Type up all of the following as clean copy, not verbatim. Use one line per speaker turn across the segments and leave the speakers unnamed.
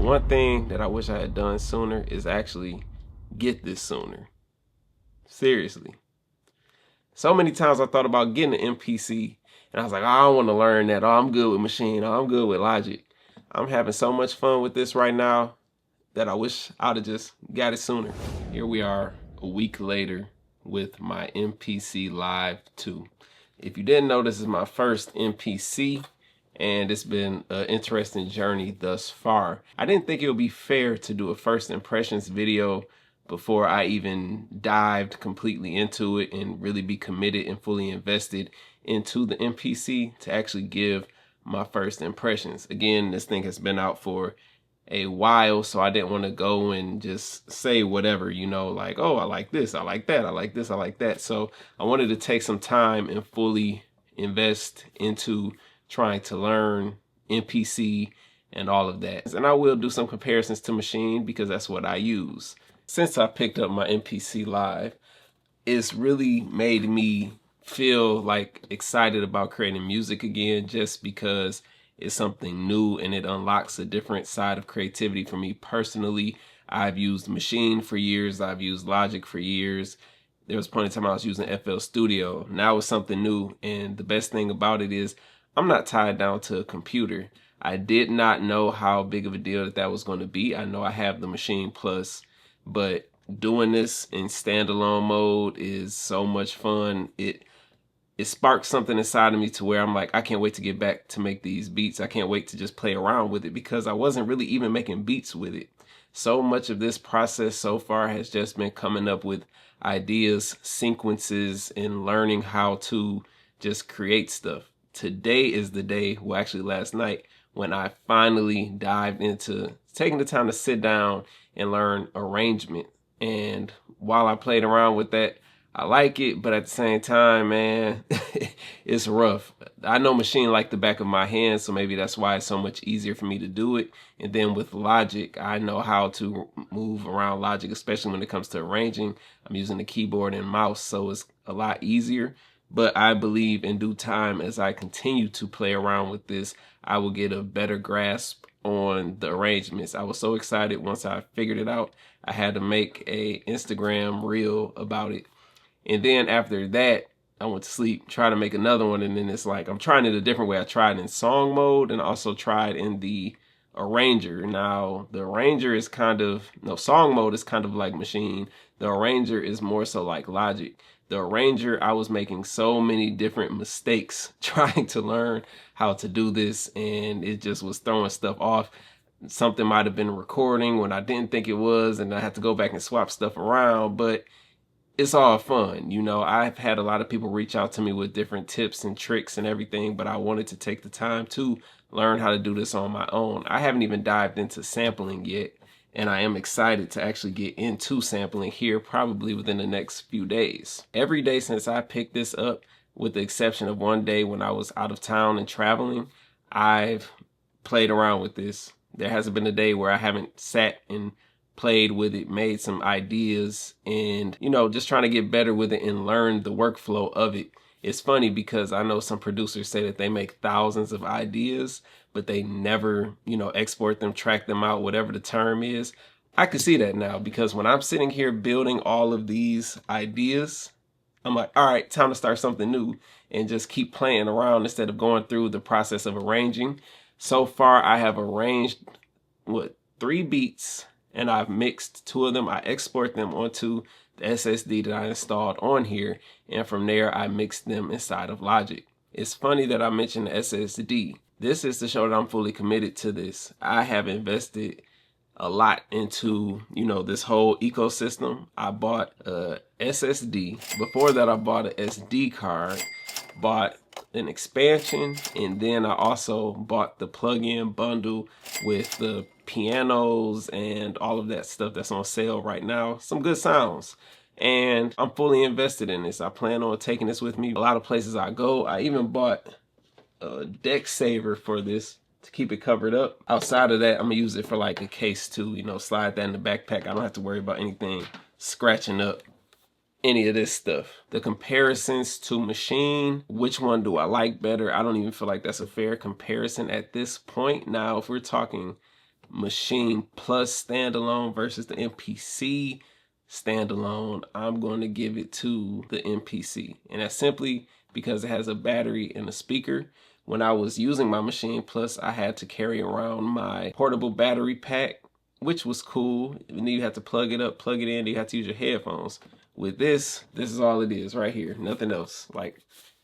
One thing that I wish I had done sooner is actually get this sooner. Seriously. So many times I thought about getting an MPC and I was like, oh, I don't want to learn that. Oh, I'm good with Maschine. Oh, I'm good with Logic. I'm having so much fun with this right now that I wish I'd have just got it sooner. Here we are a week later with my MPC Live 2. If you didn't know, this is my first MPC and it's been an interesting journey thus far. I didn't think it would be fair to do a first impressions video before I even dived completely into it and really be committed and fully invested into the MPC to actually give my first impressions. Again, this thing has been out for a while, so I didn't want to go and just say whatever, you know, like, oh, I like this, I like that, I like this, I like that. So I wanted to take some time and fully invest into trying to learn MPC and all of that. And I will do some comparisons to Maschine because that's what I use. Since I picked up my MPC Live, it's really made me feel like excited about creating music again, just because it's something new and it unlocks a different side of creativity for me personally. I've used Maschine for years. I've used Logic for years. There was a point in time I was using FL Studio. Now it's something new, and the best thing about it is I'm not tied down to a computer. I did not know how big of a deal that was going to be. I know I have the Maschine Plus, but doing this in standalone mode is so much fun. It sparked something inside of me to where I'm like, I can't wait to get back to make these beats. I can't wait to just play around with it because I wasn't really even making beats with it. So much of this process so far has just been coming up with ideas, sequences, and learning how to just create stuff. Today is the day, well actually last night, when I finally dived into taking the time to sit down and learn arrangement. And while I played around with that, I like it, but at the same time, man, it's rough. I know Maschine like the back of my hand, so maybe that's why it's so much easier for me to do it. And then with Logic, I know how to move around Logic, especially when it comes to arranging. I'm using the keyboard and mouse, so it's a lot easier. But I believe in due time, as I continue to play around with this, I will get a better grasp on the arrangements. I was so excited once I figured it out. I had to make a Instagram reel about it. And then after that, I went to sleep, tried to make another one, and then it's like, I'm trying it a different way. I tried in song mode and also tried in the arranger. Now, the arranger is kind of, no, song mode is kind of like Maschine. The arranger is more so like Logic. The arranger, I was making so many different mistakes trying to learn how to do this, and it just was throwing stuff off. Something might have been recording when I didn't think it was, and I had to go back and swap stuff around, but it's all fun. You know, I've had a lot of people reach out to me with different tips and tricks and everything, but I wanted to take the time to learn how to do this on my own. I haven't even dived into sampling yet, and I am excited to actually get into sampling here probably within the next few days. Every day since I picked this up, with the exception of one day when I was out of town and traveling, I've played around with this. There hasn't been a day where I haven't sat and played with it, made some ideas, and, you know, just trying to get better with it and learn the workflow of it. It's funny because I know some producers say that they make thousands of ideas, but they never, you know, export them, track them out, whatever the term is. I can see that now because when I'm sitting here building all of these ideas, I'm like, all right, time to start something new and just keep playing around instead of going through the process of arranging. So far, I have arranged, 3 beats, and I've mixed 2 of them. I export them onto the SSD that I installed on here, and from there I mixed them inside of Logic. It's funny that I mentioned the SSD. This is to show that I'm fully committed to this. I have invested a lot into, you know, this whole ecosystem. I bought a SSD. Before that, I bought an SD card, bought an expansion, and then I also bought the plug-in bundle with the pianos and all of that stuff that's on sale right now. Some good sounds. And I'm fully invested in this. I plan on taking this with me a lot of places I go. I even bought a deck saver for this to keep it covered up. Outside of that, I'm gonna use it for like a case too, you know, slide that in the backpack. I don't have to worry about anything scratching up any of this stuff. The comparisons to Maschine, which one do I like better? I don't even feel like that's a fair comparison at this point. Now, if we're talking Maschine Plus standalone versus the MPC standalone, I'm going to give it to the MPC. And that's simply because it has a battery and a speaker. When I was using my Maschine Plus, I had to carry around my portable battery pack, which was cool. And then you have to plug it up, plug it in, you have to use your headphones. With this is all it is right here, nothing else. Like,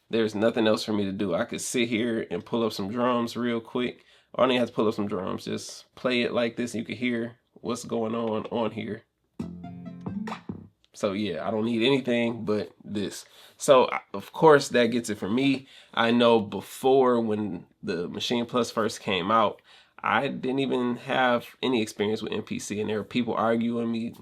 there's nothing else for me to do. I could sit here and pull up some drums real quick. I don't even have to pull up some drums, just play it like this and you can hear what's going on here. So yeah, I don't need anything but this. So of course that gets it for me. I know before, when the Maschine Plus first came out, I didn't even have any experience with MPC, and there were people arguing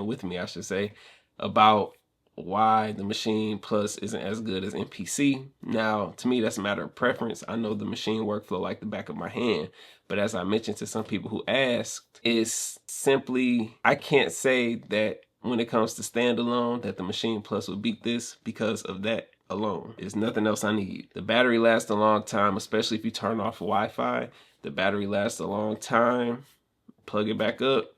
with me, I should say, about why the Maschine Plus isn't as good as MPC. Now, to me, that's a matter of preference. I know the Maschine workflow like the back of my hand, but as I mentioned to some people who asked, it's simply, I can't say that when it comes to standalone that the Maschine Plus will beat this because of that alone. There's nothing else I need. The battery lasts a long time, especially if you turn off Wi-Fi. The battery lasts a long time. Plug it back up,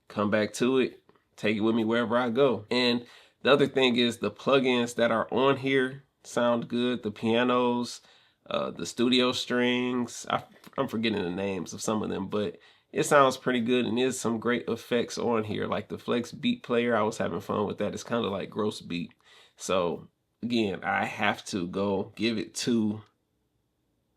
come back to it, take it with me wherever I go. And the other thing is the plugins that are on here sound good. The pianos, the studio strings, I'm forgetting the names of some of them, but it sounds pretty good, and there's some great effects on here. Like the Flex Beat Player, I was having fun with that. It's kind of like Gross Beat. So again, I have to go give it to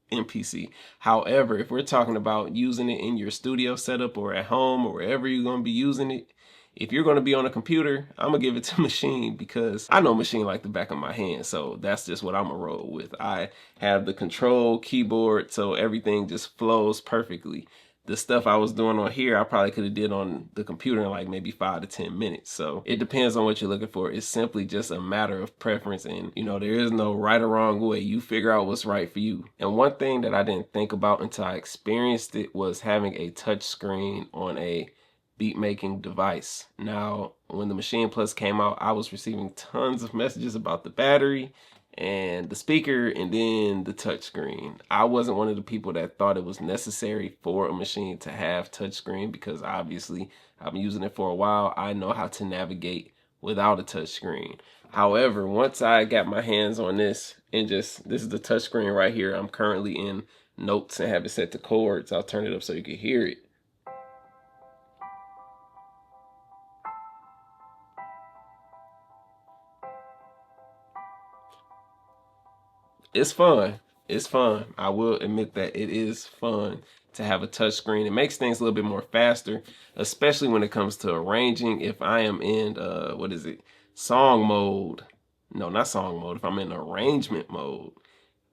MPC. However, if we're talking about using it in your studio setup or at home or wherever you're going to be using it, if you're going to be on a computer, I'm going to give it to Maschine because I know Maschine like the back of my hand. So that's just what I'm going to roll with. I have the control keyboard, so everything just flows perfectly. The stuff I was doing on here, I probably could have did on the computer in like maybe 5 to 10 minutes. So it depends on what you're looking for. It's simply just a matter of preference. And you know, there is no right or wrong way. You figure out what's right for you. And one thing that I didn't think about until I experienced it was having a touch screen on a beat making device. Now, when the Maschine Plus came out, I was receiving tons of messages about the battery and the speaker and then the touchscreen. I wasn't one of the people that thought it was necessary for a machine to have touchscreen because obviously I've been using it for a while. I know how to navigate without a touchscreen. However, once I got my hands on this and this is the touchscreen right here. I'm currently in Notes and have it set to chords. I'll turn it up so you can hear it. It's fun. It's fun. I will admit that it is fun to have a touch screen. It makes things a little bit more faster, especially when it comes to arranging. If I am in, song mode. No, not song mode. If I'm in arrangement mode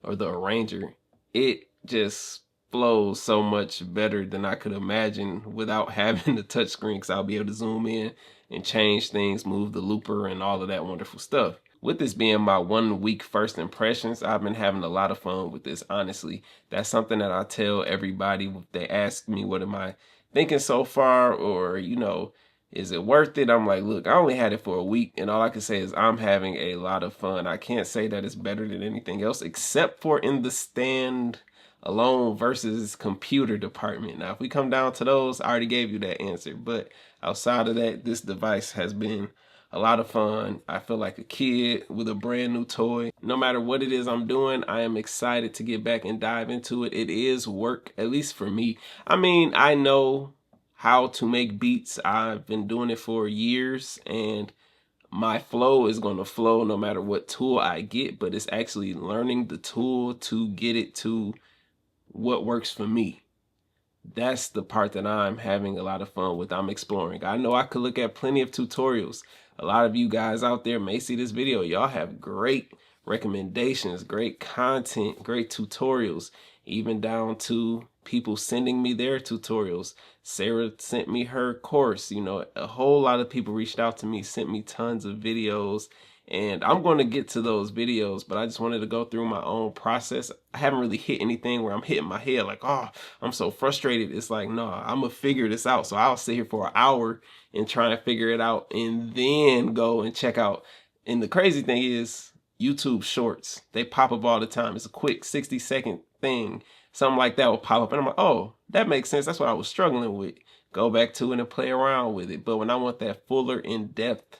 or the arranger, it just flows so much better than I could imagine without having the touch screen, because I'll be able to zoom in and change things, move the looper and all of that wonderful stuff. With this being my 1 week first impressions, I've been having a lot of fun with this, honestly. That's something that I tell everybody if they ask me, what am I thinking so far? Or, you know, is it worth it? I'm like, look, I only had it for a week, and all I can say is I'm having a lot of fun. I can't say that it's better than anything else, except for in the stand alone versus computer department. Now, if we come down to those, I already gave you that answer. But outside of that, this device has been a lot of fun. I feel like a kid with a brand new toy. No matter what it is I'm doing, I am excited to get back and dive into it. It is work, at least for me. I mean, I know how to make beats. I've been doing it for years, and my flow is going to flow no matter what tool I get, but it's actually learning the tool to get it to what works for me. That's the part that I'm having a lot of fun with. I'm exploring. I know I could look at plenty of tutorials. A lot of you guys out there may see this video. Y'all have great recommendations, great content, great tutorials, even down to people sending me their tutorials. Sarah sent me her course. You know, a whole lot of people reached out to me, sent me tons of videos. And I'm going to get to those videos, but I just wanted to go through my own process. I haven't really hit anything where I'm hitting my head like, oh, I'm so frustrated. It's like, no, I'm going to figure this out. So I'll sit here for an hour and try and figure it out and then go and check out. And the crazy thing is YouTube shorts. They pop up all the time. It's a quick 60-second thing. something like that will pop up, and I'm like, oh, that makes sense. That's what I was struggling with. Go back to it and play around with it. But when I want that fuller, in-depth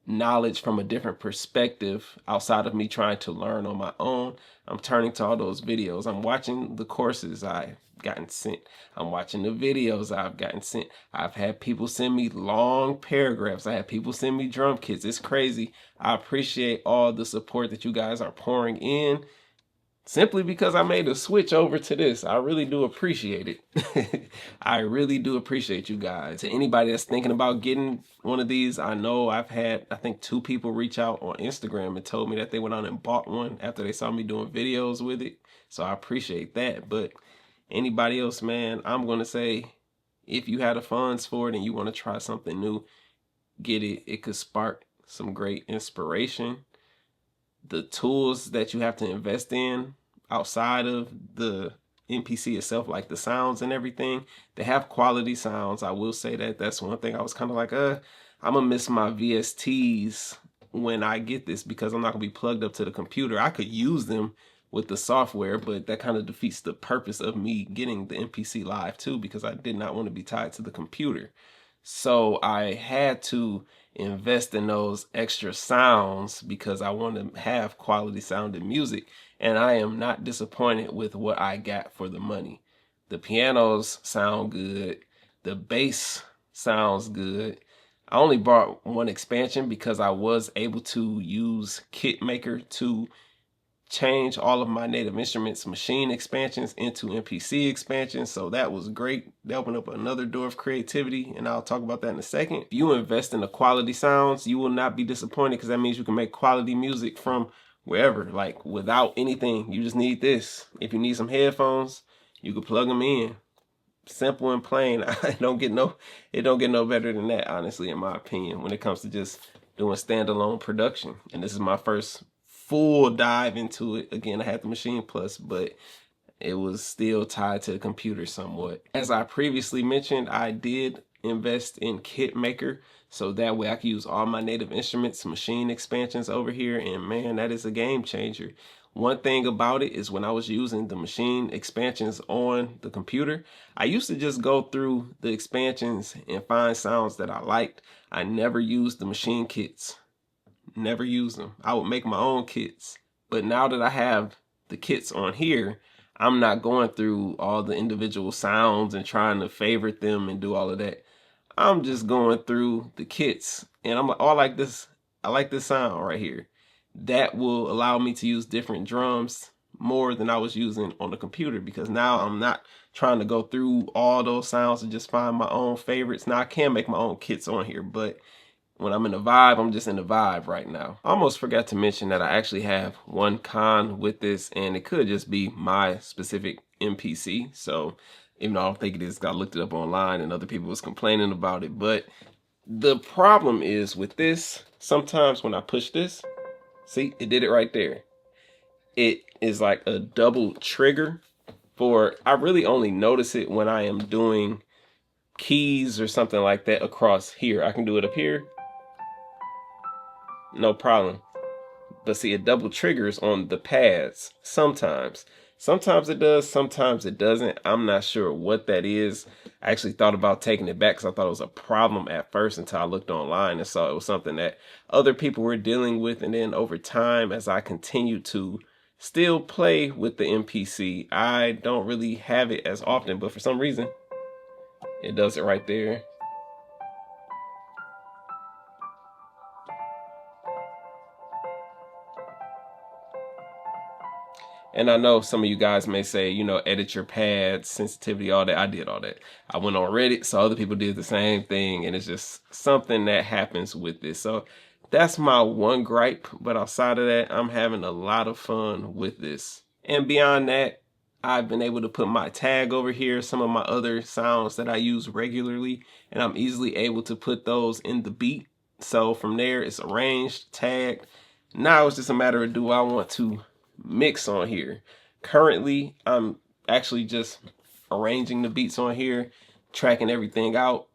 knowledge from a different perspective outside of me trying to learn on my own, I'm turning to all those videos. I'm watching the courses I've gotten sent. I'm watching the videos I've gotten sent. I've had people send me long paragraphs. I have people send me drum kits. It's crazy. I appreciate all the support that you guys are pouring in. Simply because I made a switch over to this. I really do appreciate it. I really do appreciate you guys. To anybody that's thinking about getting one of these, I know I've had, I think 2 people reach out on Instagram and told me that they went on and bought one after they saw me doing videos with it. So I appreciate that. But anybody else, man, I'm going to say, if you had the funds for it and you want to try something new, get it. It could spark some great inspiration. The tools that you have to invest in outside of the MPC itself, like the sounds and everything, they have quality sounds. I will say that. That's one thing I was kind of like, I'm gonna miss my VSTs when I get this, because I'm not gonna be plugged up to the computer. I could use them with the software, but that kind of defeats the purpose of me getting the MPC live too, because I did not want to be tied to the computer. So I had to invest in those extra sounds because I want to have quality sounding music, and I am not disappointed with what I got for the money. The pianos sound good. The bass sounds good. I only bought one expansion because I was able to use Kitmaker to change all of my Native Instruments Maschine expansions into MPC expansions, so that was great. That opened up another door of creativity, and I'll talk about that in a second. If you invest in the quality sounds, you will not be disappointed, because that means you can make quality music from wherever, like without anything. You just need this. If you need some headphones, you can plug them in. Simple and plain. It don't get no better than that, honestly, in my opinion, when it comes to just doing standalone production. And this is my first full dive into it. Again, I had the Maschine Plus, but it was still tied to the computer somewhat. As I previously mentioned, I did invest in Kitmaker, so that way I can use all my Native Instruments Maschine expansions over here, and man, that is a game changer. One thing about it is, when I was using the Maschine expansions on the computer, I used to just go through the expansions and find sounds that I liked. I never used the Maschine kits. Never used them. I would make my own kits. But now that I have the kits on here, I'm not going through all the individual sounds and trying to favorite them and do all of that. I'm just going through the kits, and I'm like, oh, I like this sound right here. That will allow me to use different drums more than I was using on the computer, because now I'm not trying to go through all those sounds and just find my own favorites. Now I can make my own kits on here, but when I'm in the vibe, I'm just in the vibe right now. I almost forgot to mention that I actually have one con with this, and it could just be my specific MPC. So even though I don't think it is, I looked it up online and other people was complaining about it. But the problem is with this, sometimes when I push this, see, it did it right there. It is like a double trigger for, I really only notice it when I am doing keys or something like that across here. I can do it up here, no problem. But see, it double triggers on the pads sometimes. Sometimes it does, sometimes it doesn't. I'm not sure what that is. I actually thought about taking it back because I thought it was a problem at first, until I looked online and saw it was something that other people were dealing with. And then over time, as I continued to still play with the MPC, I don't really have it as often, but for some reason, it does it right there. And I know some of you guys may say, you know, edit your pads, sensitivity, all that. I did all that. I went on Reddit, so other people did the same thing, and it's just something that happens with this. So that's my one gripe, but outside of that, I'm having a lot of fun with this. And beyond that, I've been able to put my tag over here, some of my other sounds that I use regularly, and I'm easily able to put those in the beat. So from there, it's arranged, tagged. Now it's just a matter of, do I want to mix on here? Currently, I'm actually just arranging the beats on here, tracking everything out.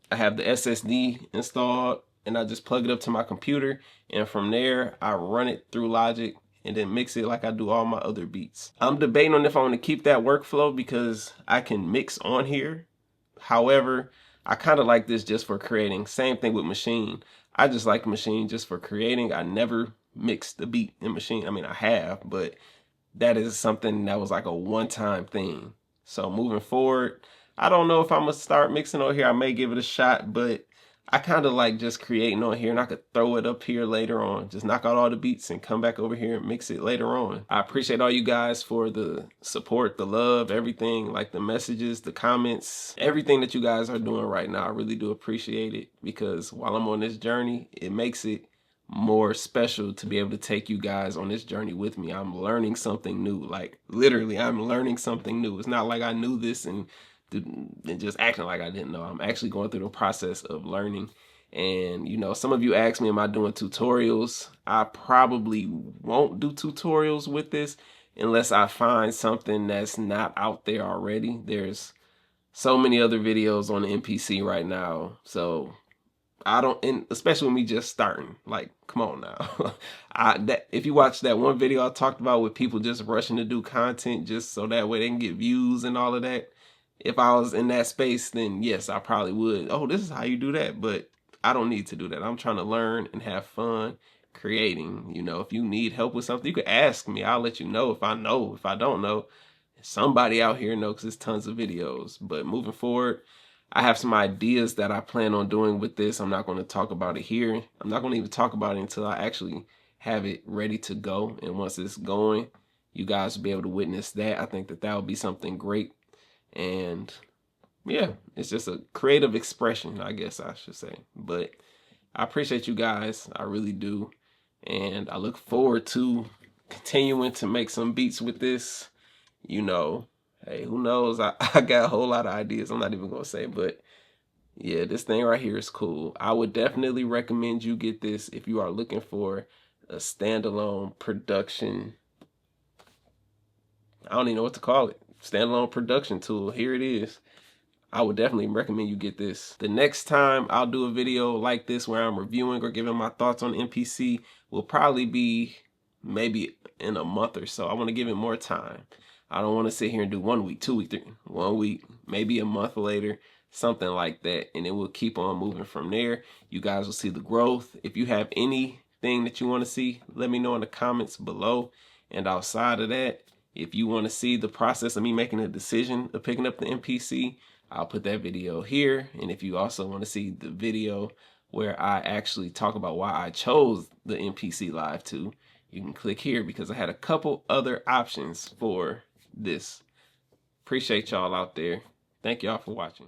I have the SSD installed, and I just plug it up to my computer, and from there I run it through Logic and then mix it like I do all my other beats. I'm debating on if I want to keep that workflow because I can mix on here. However, I kind of like this just for creating. Same thing with Maschine. I just like Maschine just for creating. I never mixed the beat in Maschine. I mean, I have, but that is something that was like a one-time thing. So moving forward, I don't know if I'm gonna start mixing on here. I may give it a shot, but I kind of like just creating on here, and I could throw it up here later on. Just knock out all the beats and come back over here and mix it later on. I appreciate all you guys for the support, the love, everything, like the messages, the comments, everything that you guys are doing right now. I really do appreciate it, because while I'm on this journey, it makes it more special to be able to take you guys on this journey with me. I'm learning something new. Like literally, I'm learning something new. It's not like I knew this and just acting like I didn't know. I'm actually going through the process of learning. And you know, some of you asked me, am I doing tutorials? I probably won't do tutorials with this unless I find something that's not out there already. There's so many other videos on the MPC right now, so I don't, and especially with me just starting, like, come on now. If you watch that one video I talked about with people just rushing to do content just so that way they can get views and all of that, if I was in that space, then yes, I probably would. Oh, this is how you do that. But I don't need to do that. I'm trying to learn and have fun creating. You know, if you need help with something, you can ask me. I'll let you know if I know. If I don't know, somebody out here knows, because there's tons of videos. But moving forward, I have some ideas that I plan on doing with this. I'm not going to talk about it here. I'm not going to even talk about it until I actually have it ready to go. And once it's going, you guys will be able to witness that. I think that that would be something great. And yeah, it's just a creative expression, I guess I should say. But I appreciate you guys. I really do. And I look forward to continuing to make some beats with this. You know, hey, who knows? I got a whole lot of ideas. I'm not even going to say, but yeah, this thing right here is cool. I would definitely recommend you get this if you are looking for a standalone production. I don't even know what to call it. Standalone production tool. Here it is. I would definitely recommend you get this. The next time I'll do a video like this where I'm reviewing or giving my thoughts on MPC will probably be maybe in a month or so. I want to give it more time. I don't want to sit here and do 1 week, 2 weeks, 1 week, maybe a month later, something like that. And then we'll keep on moving from there. You guys will see the growth. If you have anything that you want to see, let me know in the comments below. And outside of that, if you want to see the process of me making a decision of picking up the MPC, I'll put that video here. And if you also want to see the video where I actually talk about why I chose the MPC Live 2, you can click here, because I had a couple other options for this. Appreciate y'all out there. Thank y'all for watching.